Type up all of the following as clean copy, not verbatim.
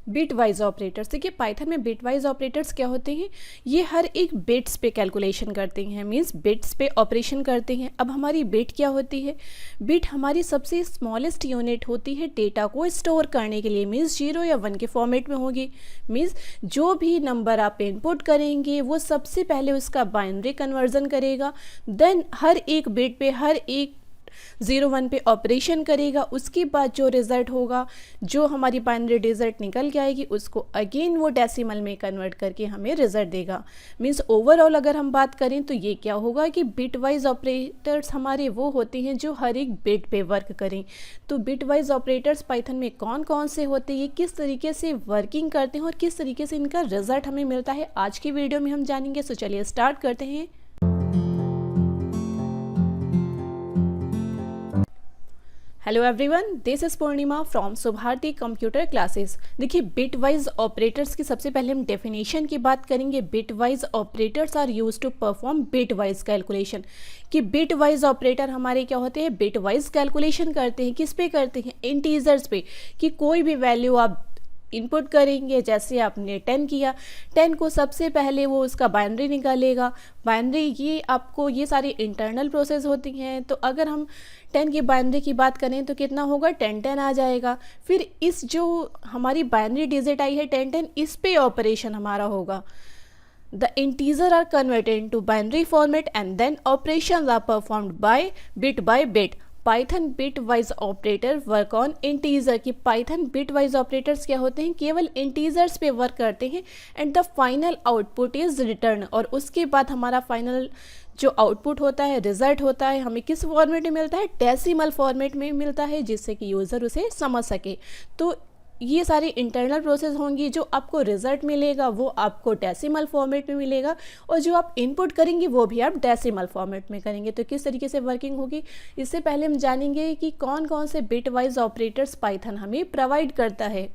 Bit wise operators. देखिए Python में bit wise operators क्या होते हैं, ये हर एक बिट्स पे कैलकुलेशन करते हैं, मींस बिट्स पे ऑपरेशन करते हैं। अब हमारी बिट क्या होती है, बिट हमारी सबसे स्मॉलेस्ट यूनिट होती है डेटा को स्टोर करने के लिए, मींस 0 या 1 के फॉर्मेट में होगी। मींस जो भी नंबर आप इनपुट करेंगे वो सबसे पहले उसका बाइनरी कन्वर्जन करेगा, देन हर एक बिट पे हर एक 0 1 पे ऑपरेशन करेगा। उसके बाद जो रिज़ल्ट होगा, जो हमारी बाइनरी रिज़ल्ट निकल के आएगी, उसको अगेन वो डेसिमल में कन्वर्ट करके हमें रिज़ल्ट देगा। मीन्स ओवरऑल अगर हम बात करें तो ये क्या होगा कि बिट वाइज ऑपरेटर्स हमारे वो होते हैं जो हर एक बिट पे वर्क करें। तो बिट वाइज ऑपरेटर्स पाइथन में कौन कौन से होते हैं, किस तरीके से वर्किंग करते हैं और किस तरीके से इनका रिज़ल्ट हमें मिलता है, आज की वीडियो में हम जानेंगे। सो चलिए स्टार्ट करते हैं। Hello everyone, this is Purnima from Subharti computer classes. देखिए बिट वाइज ऑपरेटर्स की सबसे पहले हम डेफिनेशन की बात करेंगे। Bitwise operators are use to perform bitwise calculation. कि बिट वाइज ऑपरेटर हमारे क्या होते हैं, बिट वाइज कैलकुलेशन करते हैं। किस पे करते हैं, इंटीजर्स पे। कि कोई भी वैल्यू आप इनपुट करेंगे, जैसे आपने 10 किया, 10 को सबसे पहले वो उसका बाइनरी निकालेगा। बाइनरी ये आपको ये सारी इंटरनल प्रोसेस होती हैं। तो अगर हम 10 की बाइनरी की बात करें तो कितना होगा, 10 10 आ जाएगा। फिर इस जो हमारी बाइनरी डिजिट आई है 10 10, इस पे ऑपरेशन हमारा होगा। The integer are converted into binary format and then operations are performed by bit. Python bit wise operator work on integer. की पाइथन बिट वाइज ऑपरेटर्स क्या होते हैं, केवल इंटीजर्स पे वर्क करते हैं। And the final output is return. और उसके बाद हमारा फाइनल जो आउटपुट होता है, रिजल्ट होता है, हमें किस फॉर्मेट में मिलता है, डेसिमल फॉर्मेट में मिलता है, जिससे कि यूज़र उसे समझ सके। तो ये सारी इंटरनल प्रोसेस होंगी। जो आपको रिजल्ट मिलेगा वो आपको डेसिमल फॉर्मेट में मिलेगा, और जो आप इनपुट करेंगे वो भी आप डेसिमल फॉर्मेट में करेंगे। तो किस तरीके से वर्किंग होगी, इससे पहले हम जानेंगे कि कौन कौन से बिट वाइज ऑपरेटर्स पाइथन हमें प्रोवाइड करता है।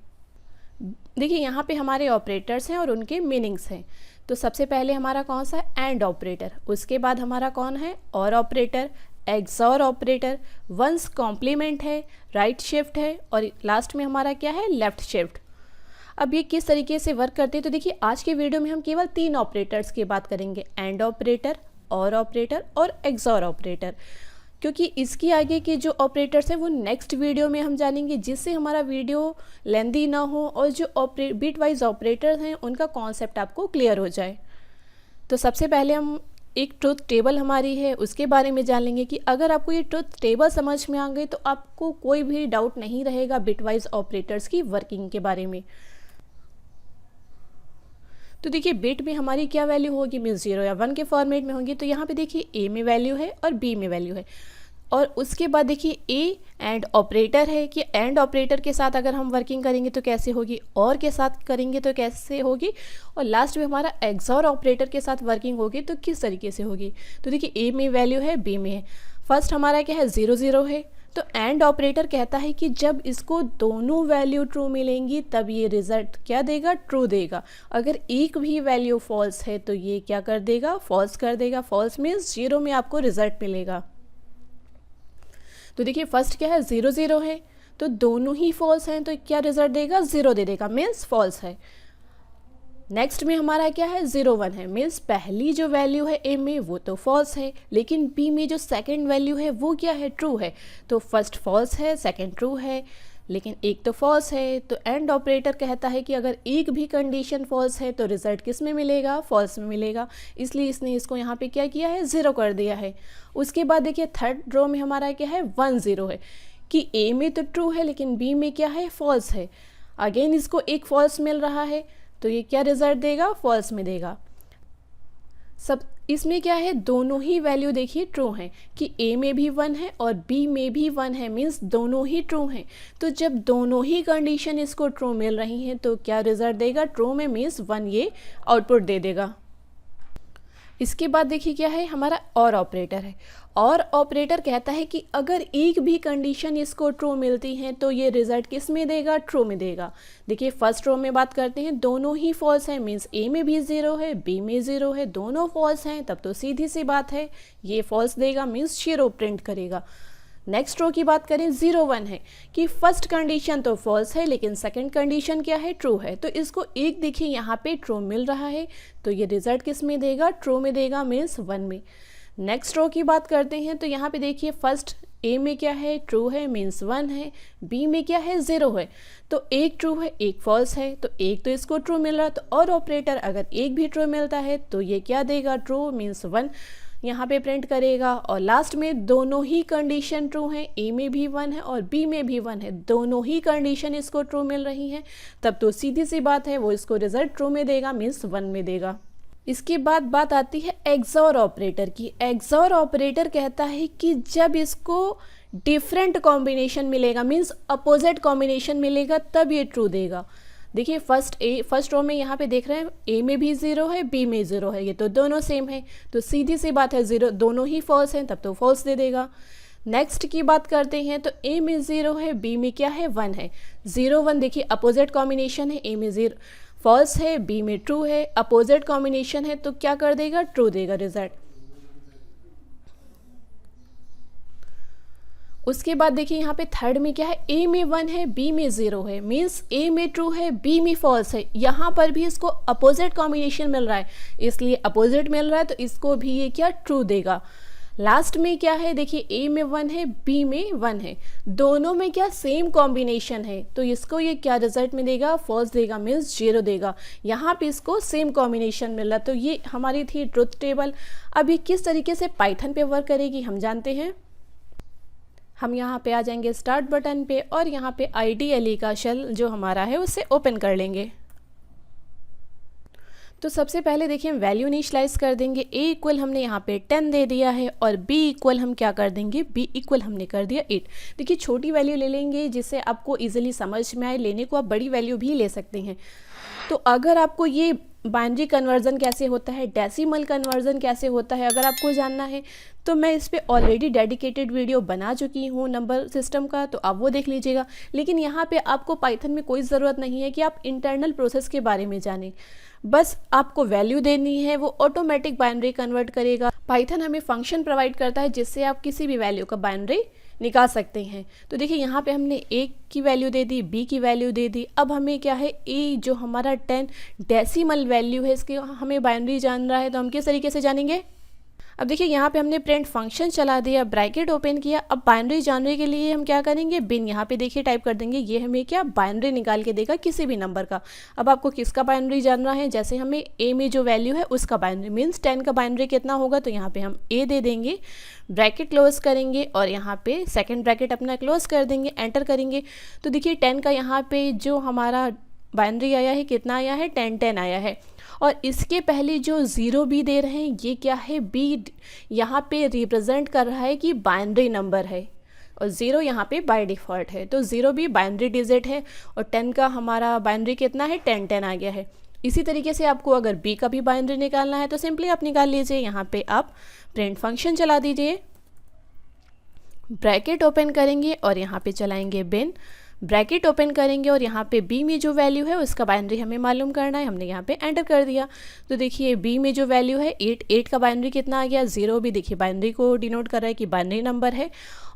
देखिए यहाँ पे हमारे ऑपरेटर्स हैं और उनके मीनिंग्स हैं। तो सबसे पहले हमारा कौन सा है, एंड ऑपरेटर। उसके बाद हमारा कौन है, or operator, XOR operator, one's complement है, राइट शिफ्ट है, और लास्ट में हमारा क्या है, लेफ्ट शिफ्ट। अब ये किस तरीके से वर्क करते हैं, तो देखिए आज के वीडियो में हम केवल 3 ऑपरेटर्स की बात करेंगे, एंड ऑपरेटर, और एक्सॉर ऑपरेटर। क्योंकि इसकी आगे के जो ऑपरेटर्स हैं वो नेक्स्ट वीडियो में हम जानेंगे, जिससे हमारा वीडियो लेंदी ना हो और जो बिट वाइज ऑपरेटर्स हैं उनका कॉन्सेप्ट आपको क्लियर हो जाए। तो सबसे पहले हम एक ट्रुथ टेबल हमारी है उसके बारे में जान लेंगे। कि अगर आपको ये ट्रुथ टेबल समझ में आ गई तो आपको कोई भी डाउट नहीं रहेगा बिटवाइज ऑपरेटर्स की वर्किंग के बारे में। तो देखिए बिट में हमारी क्या वैल्यू होगी, मीन्स 0 या 1 के फॉर्मेट में होंगी। तो यहाँ पे देखिए ए में वैल्यू है और बी में वैल्यू है। और उसके बाद देखिए ए एंड ऑपरेटर है। कि एंड ऑपरेटर के साथ अगर हम वर्किंग करेंगे तो कैसे होगी, और के साथ करेंगे तो कैसे होगी, और लास्ट में हमारा एक्सॉर ऑपरेटर के साथ वर्किंग होगी तो किस तरीके से होगी। तो देखिए ए में वैल्यू है, बी में है। फर्स्ट हमारा क्या है, 0 0 है। तो एंड ऑपरेटर कहता है कि जब इसको दोनों वैल्यू ट्रू मिलेंगी तब ये रिजल्ट क्या देगा, ट्रू देगा। अगर एक भी वैल्यू फॉल्स है तो ये क्या कर देगा, फॉल्स कर देगा। फॉल्स मीन्स 0 में आपको रिजल्ट मिलेगा। तो देखिए फर्स्ट क्या है, 0 0 है, तो दोनों ही फॉल्स हैं तो क्या रिजल्ट देगा, 0 दे देगा, मीन्स फॉल्स है। नेक्स्ट में हमारा क्या है, 0 1 है, मीन्स पहली जो वैल्यू है ए में वो तो फॉल्स है, लेकिन बी में जो सेकंड वैल्यू है वो क्या है, ट्रू है। तो फर्स्ट फॉल्स है, सेकंड ट्रू है, लेकिन एक तो फॉल्स है। तो एंड ऑपरेटर कहता है कि अगर एक भी कंडीशन फॉल्स है तो रिजल्ट किस में मिलेगा, फॉल्स में मिलेगा। इसलिए इसने इसको यहाँ पे क्या किया है, 0 कर दिया है। उसके बाद देखिए थर्ड रो में हमारा क्या है, 1 0 है। कि ए में तो ट्रू है लेकिन बी में क्या है, फॉल्स है। अगेन इसको एक फॉल्स मिल रहा है तो ये क्या रिजल्ट देगा, फॉल्स में देगा। सब इसमें क्या है, दोनों ही वैल्यू देखिए ट्रू हैं। कि ए में भी 1 है और बी में भी 1 है, मीन्स दोनों ही ट्रू हैं। तो जब दोनों ही कंडीशन इसको ट्रू मिल रही हैं तो क्या रिजल्ट देगा, ट्रू में, मीन्स 1 ये आउटपुट दे देगा। इसके बाद देखिए क्या है, हमारा और ऑपरेटर है। और ऑपरेटर कहता है कि अगर एक भी कंडीशन इसको ट्रू मिलती है तो ये रिजल्ट किस में देगा, ट्रू में देगा। देखिए फर्स्ट रो में बात करते हैं, दोनों ही फॉल्स हैं, मीन्स ए में भी 0 है, बी में 0 है, दोनों फॉल्स हैं, तब तो सीधी सी बात है ये फॉल्स देगा, मीन्स 0 प्रिंट करेगा। नेक्स्ट रो की बात करें 0 1 है कि फर्स्ट कंडीशन तो फॉल्स है लेकिन सेकंड कंडीशन क्या है, ट्रू है। तो इसको एक देखिए यहाँ पे ट्रू मिल रहा है, तो ये रिजल्ट किस में देगा, ट्रू में देगा, मीन्स 1 में। नेक्स्ट रो की बात करते हैं तो यहाँ पे देखिए फर्स्ट ए में क्या है, ट्रू है, मीन्स 1 है। बी में क्या है, 0 है, तो एक ट्रू है एक फॉल्स है, तो एक तो इसको ट्रू मिल रहा है। तो और ऑपरेटर अगर एक भी ट्रू मिलता है तो ये क्या देगा, ट्रू, मीन्स 1 यहाँ पे प्रिंट करेगा। और लास्ट में दोनों ही कंडीशन ट्रू हैं, ए में भी 1 है और बी में भी 1 है, दोनों ही कंडीशन इसको ट्रू मिल रही हैं, तब तो सीधी सी बात है वो इसको रिजल्ट ट्रू में देगा, मीन्स 1 में देगा। इसके बाद बात आती है एक्सॉर ऑपरेटर की। एक्सॉर ऑपरेटर कहता है कि जब इसको डिफरेंट कॉम्बिनेशन मिलेगा, मीन्स अपोजिट कॉम्बिनेशन मिलेगा, तब ये ट्रू देगा। देखिए फर्स्ट रो में यहाँ पे देख रहे हैं ए में भी 0 है, बी में 0 है, ये तो दोनों सेम है, तो सीधी सी बात है 0 दोनों ही फॉल्स हैं, तब तो फॉल्स दे देगा। नेक्स्ट की बात करते हैं तो ए में 0 है, बी में क्या है, 1 है। 0 1 देखिए अपोजिट कॉम्बिनेशन है, ए में 0 फॉल्स है, बी में ट्रू है, अपोजिट कॉम्बिनेशन है, तो क्या कर देगा, ट्रू देगा रिजल्ट। उसके बाद देखिए यहाँ पे थर्ड में क्या है, ए में 1 है, बी में 0 है, मीन्स ए में ट्रू है, बी में फॉल्स है। यहाँ पर भी इसको अपोजिट कॉम्बिनेशन मिल रहा है, इसलिए अपोजिट मिल रहा है तो इसको भी ये क्या, ट्रू देगा। लास्ट में क्या है, देखिए ए में 1 है, बी में 1 है, दोनों में क्या सेम कॉम्बिनेशन है, तो इसको ये क्या रिजल्ट में देगा, फॉल्स देगा, मीन्स 0 देगा। यहाँ पे इसको सेम कॉम्बिनेशन मिल रहा, तो ये हमारी थी ट्रुथ टेबल। अब ये किस तरीके से पाइथन पे वर्क करेगी हम जानते हैं। हम यहाँ पे आ जाएंगे स्टार्ट बटन पे और यहाँ पे IDLE का शेल जो हमारा है उससे ओपन कर लेंगे। तो सबसे पहले देखिए हम वैल्यू इनिशियलाइज कर देंगे। a इक्वल हमने यहाँ पे 10 दे दिया है और b इक्वल हम क्या कर देंगे, b इक्वल हमने कर दिया 8। देखिए छोटी वैल्यू ले लेंगे जिससे आपको इजीली समझ में आए, लेने को आप बड़ी वैल्यू भी ले सकते हैं। तो अगर आपको ये बाइनरी कन्वर्जन कैसे होता है, डेसिमल कन्वर्जन कैसे होता है, अगर आपको जानना है तो मैं इस पे ऑलरेडी डेडिकेटेड वीडियो बना चुकी हूँ नंबर सिस्टम का, तो आप वो देख लीजिएगा। लेकिन यहाँ पे आपको पाइथन में कोई ज़रूरत नहीं है कि आप इंटरनल प्रोसेस के बारे में जानें, बस आपको वैल्यू देनी है, वो ऑटोमेटिक बाइनरी कन्वर्ट करेगा। पाइथन हमें फंक्शन प्रोवाइड करता है जिससे आप किसी भी वैल्यू का बाइनरी निकाल सकते हैं। तो देखिए यहाँ पे हमने a की वैल्यू दे दी, b की वैल्यू दे दी। अब हमें क्या है, a जो हमारा 10 डेसिमल वैल्यू है इसके हमें बाइनरी जान रहा है, तो हम किस तरीके से जानेंगे। अब देखिए यहाँ पे हमने प्रिंट फंक्शन चला दिया, ब्रैकेट ओपन किया। अब बाइनरी जानने के लिए हम क्या करेंगे, बिन यहाँ पे देखिए टाइप कर देंगे, ये हमें क्या बाइनरी निकाल के देगा किसी भी नंबर का। अब आपको किसका बाइनरी जानना है, जैसे हमें a में जो वैल्यू है उसका बाइनरी, मीन्स 10 का बाइनरी कितना होगा, तो यहाँ पे हम a दे देंगे, ब्रैकेट क्लोज करेंगे और यहाँ पे सेकेंड ब्रैकेट अपना क्लोज कर देंगे, एंटर करेंगे। तो देखिए 10 का यहाँ पे जो हमारा बाइनरी आया है, कितना आया है, 10 10 आया है। और इसके पहले जो 0 भी दे रहे हैं ये क्या है, b यहाँ पे रिप्रेजेंट कर रहा है कि बाइनरी नंबर है, और 0 यहाँ पे बाय डिफ़ॉल्ट है, तो 0 भी बाइनरी डिजिट है। और 10 का हमारा बाइनरी कितना है, 10 10 आ गया है। इसी तरीके से आपको अगर b का भी बाइनरी निकालना है तो सिंपली आप निकाल लीजिए, यहाँ पे आप प्रिंट फंक्शन चला दीजिए, ब्रैकेट ओपन करेंगे और यहाँ पे चलाएंगे बिन, ब्रैकेट ओपन करेंगे और यहाँ पे b में जो वैल्यू है उसका बाइनरी हमें मालूम करना है, हमने यहाँ पे एंटर कर दिया। तो देखिए b में जो वैल्यू है 8 का बाइनरी कितना आ गया, 0 भी देखिए बाइनरी को डिनोट कर रहा है कि बाइनरी नंबर है,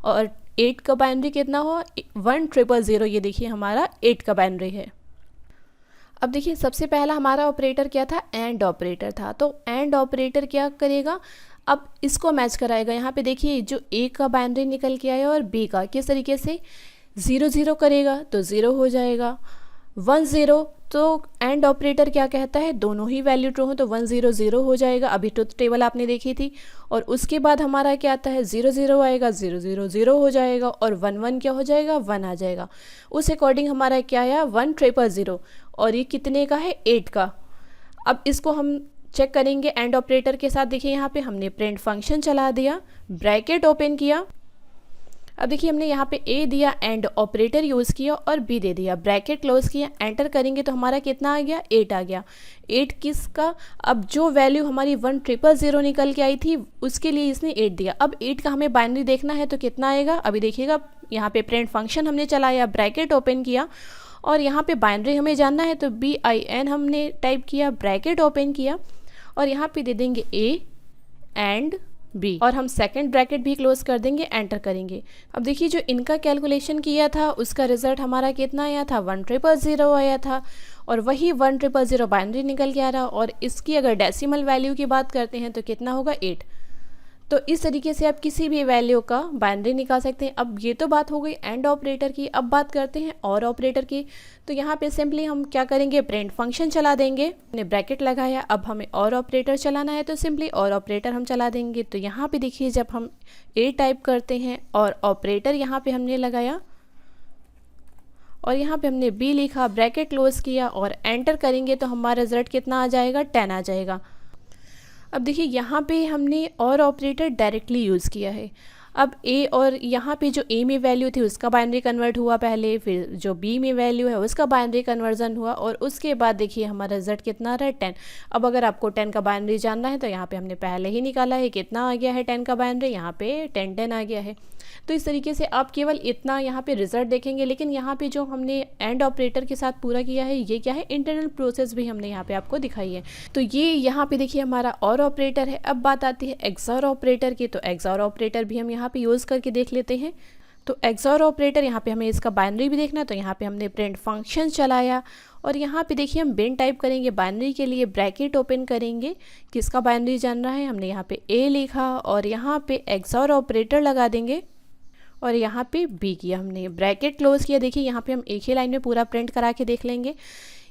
और 8 का बाइनरी कितना हो, 1000, ये देखिए हमारा 8 का बाइनरी है। अब देखिए सबसे पहला हमारा ऑपरेटर क्या था, एंड ऑपरेटर था। तो एंड ऑपरेटर क्या करेगा, अब इसको मैच कराएगा। यहाँ पे देखिए जो a का बाइनरी निकल के आया और b का, किस तरीके से 0 0 करेगा तो 0 हो जाएगा, 1 0, तो एंड ऑपरेटर क्या कहता है, दोनों ही वैल्यू ट्रू हो तो 1 0 0 हो जाएगा। अभी ट्रुथ टेबल आपने देखी थी। और उसके बाद हमारा क्या आता है, 0 0 आएगा, 0 0 0 हो जाएगा, और 1 1 क्या हो जाएगा, 1 आ जाएगा। उस अकॉर्डिंग हमारा क्या आया, 1 0 0, और ये कितने का है, 8 का। अब इसको हम चेक करेंगे एंड ऑपरेटर के साथ। देखिए यहाँ पे हमने प्रिंट फंक्शन चला दिया, ब्रैकेट ओपन किया। अब देखिए हमने यहाँ पे a दिया, एंड ऑपरेटर यूज़ किया और b दे दिया, ब्रैकेट क्लोज किया, एंटर करेंगे तो हमारा कितना आ गया, 8 आ गया। 8 किसका, अब जो वैल्यू हमारी 1 0 0 निकल के आई थी उसके लिए इसने 8 दिया। अब 8 का हमें बाइनरी देखना है तो कितना आएगा, अभी देखिएगा यहाँ पे प्रिंट फंक्शन हमने चलाया, ब्रैकेट ओपन किया और यहाँ पे बाइनरी हमें जानना है तो BIN हमने टाइप किया, ब्रैकेट ओपन किया और यहाँ पे दे देंगे a एंड बी, और हम सेकंड ब्रैकेट भी क्लोज कर देंगे, एंटर करेंगे। अब देखिए जो इनका कैलकुलेशन किया था उसका रिजल्ट हमारा कितना आया था, 1000 आया था, और वही 1000 बाइनरी निकल के आ रहा। और इसकी अगर डेसिमल वैल्यू की बात करते हैं तो कितना होगा, 8। तो इस तरीके से आप किसी भी वैल्यू का बाइनरी निकाल सकते हैं। अब ये तो बात हो गई एंड ऑपरेटर की, अब बात करते हैं और ऑपरेटर की। तो यहाँ पे सिंपली हम क्या करेंगे, प्रिंट फंक्शन चला देंगे। हमने ब्रैकेट लगाया, अब हमें और ऑपरेटर चलाना है तो सिंपली और ऑपरेटर हम चला देंगे। तो यहाँ पे देखिए जब हम ए टाइप करते हैं और ऑपरेटर यहाँ पे हमने लगाया और यहाँ पे हमने बी लिखा, ब्रैकेट क्लोज किया और एंटर करेंगे तो हमारा रिजल्ट कितना आ जाएगा, 10 आ जाएगा। अब देखिए यहाँ पे हमने और ऑपरेटर डायरेक्टली यूज़ किया है। अब ए, और यहाँ पे जो ए में वैल्यू थी उसका बाइनरी कन्वर्ट हुआ पहले, फिर जो बी में वैल्यू है उसका बाइनरी कन्वर्जन हुआ, और उसके बाद देखिए हमारा रिजल्ट कितना आ रहा है, 10। अब अगर आपको 10 का बाइनरी जानना है तो यहाँ पे हमने पहले ही निकाला है, कितना आ गया है 10 का बाइनरी, यहाँ पे 10 आ गया है। तो इस तरीके से आप केवल इतना यहाँ पे रिजल्ट देखेंगे, लेकिन यहाँ पे जो हमने एंड ऑपरेटर के साथ पूरा किया है ये क्या है, इंटरनल प्रोसेस भी हमने यहाँ पे आपको दिखाई है। तो ये यहाँ पे देखिए हमारा और ऑपरेटर है। अब बात आती है एक्सॉर ऑपरेटर की, तो एक्सॉर ऑपरेटर भी हम यहाँ पे यूज़ करके देख लेते हैं। तो एक्सॉर ऑपरेटर यहाँ पे हमें इसका बाइनरी भी देखना है, तो यहाँ पे हमने प्रिंट फंक्शन चलाया और यहाँ पे देखिए हम बिन टाइप करेंगे बाइनरी के लिए, ब्रैकेट ओपन करेंगे, किसका बाइनरी जानना है, हमने यहाँ पे ए लिखा और यहाँ पे एक्सॉर ऑपरेटर लगा देंगे और यहाँ पे बी किया, हमने ब्रैकेट क्लोज किया। देखिए यहाँ पे हम एक ही लाइन में पूरा प्रिंट करा के देख लेंगे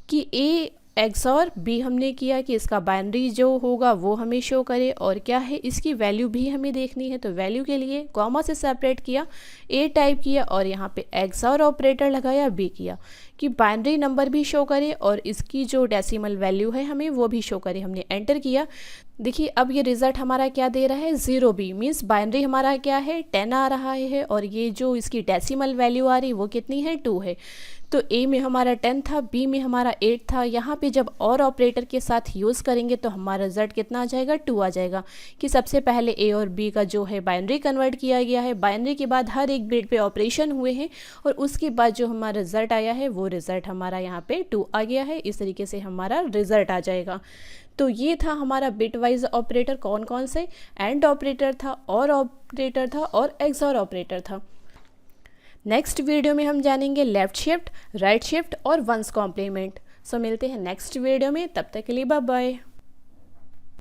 कि ए एक्सॉर बी हमने किया कि इसका बाइनरी जो होगा वो हमें शो करे, और क्या है इसकी वैल्यू भी हमें देखनी है। तो वैल्यू के लिए कॉमा से सेपरेट किया, ए टाइप किया और यहाँ पे एक्सॉर ऑपरेटर लगाया, बी किया कि बाइनरी नंबर भी शो करे और इसकी जो डेसिमल वैल्यू है हमें वो भी शो करे। हमने एंटर किया। देखिए अब ये रिज़ल्ट हमारा क्या दे रहा है, 0B, मीन्स बाइनरी हमारा क्या है, 10 आ रहा है, और ये जो इसकी डेसिमल वैल्यू आ रही वो कितनी है, 2 है। तो ए में हमारा 10 था, बी में हमारा 8 था। यहाँ पे जब और ऑपरेटर के साथ यूज़ करेंगे तो हमारा रिजल्ट कितना आ जाएगा, 2 आ जाएगा, कि सबसे पहले ए और बी का जो है बाइनरी कन्वर्ट किया गया है, बाइनरी के बाद हर एक बिट पे ऑपरेशन हुए हैं और उसके बाद जो हमारा रिजल्ट आया है वो रिजल्ट हमारा यहाँ पे 2 आ गया है। इस तरीके से हमारा रिजल्ट आ जाएगा। तो ये था हमारा बिट वाइज ऑपरेटर, कौन कौन से, एंड ऑपरेटर था, और ऑपरेटर था और एक्सॉर ऑपरेटर था। नेक्स्ट वीडियो में हम जानेंगे लेफ्ट शिफ्ट, राइट शिफ्ट और वंस कॉम्प्लीमेंट। सो मिलते हैं नेक्स्ट वीडियो में, तब तक के लिए बाय बाय।